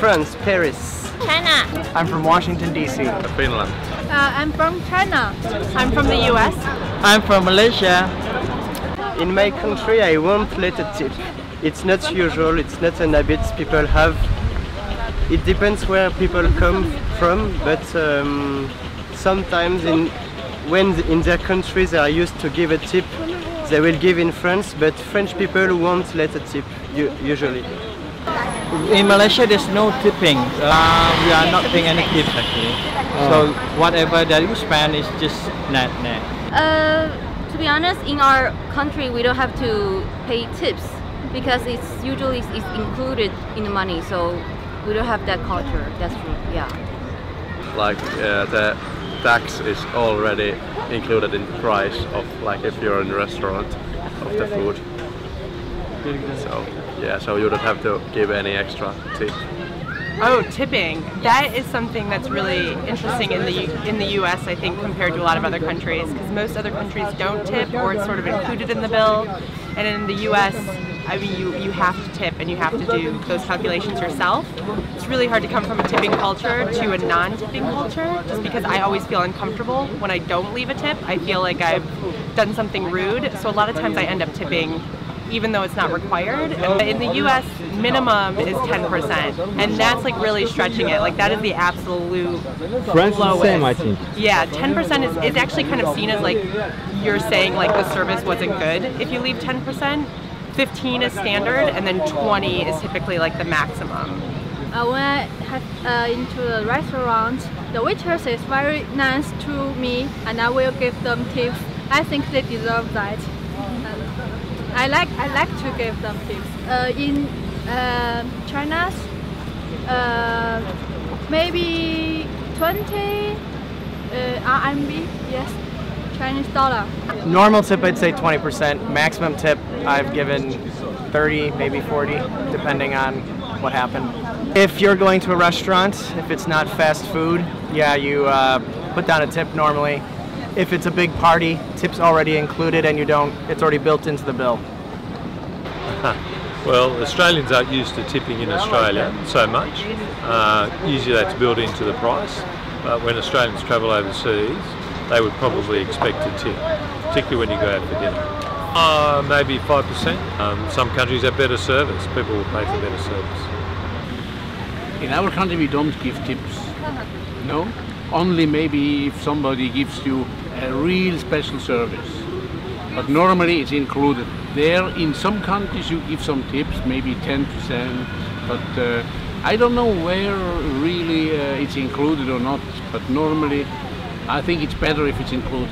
France, Paris. China. I'm from Washington, D.C. Finland. I'm from China. I'm from the US. I'm from Malaysia. In my country, I won't let a tip. It's not usual, it's not an habit people have. It depends where people come from, but sometimes when in their countries they are used to give a tip, they will give in France, but French people won't let a tip usually. In Malaysia, there's no tipping. We are not paying any tips actually. So whatever that you spend is just net. To be honest, in our country, we don't have to pay tips because it's usually included in the money. So we don't have that culture. That's true. Yeah. Like the tax is already included in the price of, like, if you're in a restaurant, of the food. So yeah, so you don't have to give any extra tip. Oh, tipping. That is something that's really interesting in the US, I think, compared to a lot of other countries, because most other countries don't tip, or it's sort of included in the bill. And in the US, I mean, you have to tip and you have to do those calculations yourself. It's really hard to come from a tipping culture to a non-tipping culture, just because I always feel uncomfortable when I don't leave a tip. I feel like I've done something rude, so a lot of times I end up tipping even though it's not required. In the US, minimum is 10%, and that's like really stretching it. Like that is the absolute France lowest. is the same, I think. Yeah, 10% is actually kind of seen as like you're saying like the service wasn't good if you leave 10%. 15 is standard, and then 20 is typically like the maximum. When I head into a restaurant, the waitress is very nice to me, and I will give them tips. I think they deserve that. I like to give them tips. In China, maybe 20 RMB, yes, Chinese dollar. Normal tip, I'd say 20%. Maximum tip, I've given 30, maybe 40, depending on what happened. If you're going to a restaurant, if it's not fast food, yeah, you put down a tip normally. If it's a big party, tip's already included and it's already built into the bill. Well, Australians aren't used to tipping in Australia so much. Usually that's built into the price. But when Australians travel overseas, they would probably expect a tip, particularly when you go out for dinner. Maybe 5%. Some countries have better service. People will pay for better service. In our country we don't give tips. No? Only maybe if somebody gives you a real special service. But normally it's included. There in some countries you give some tips, maybe 10%, but I don't know where really it's included or not, but normally I think it's better if it's included.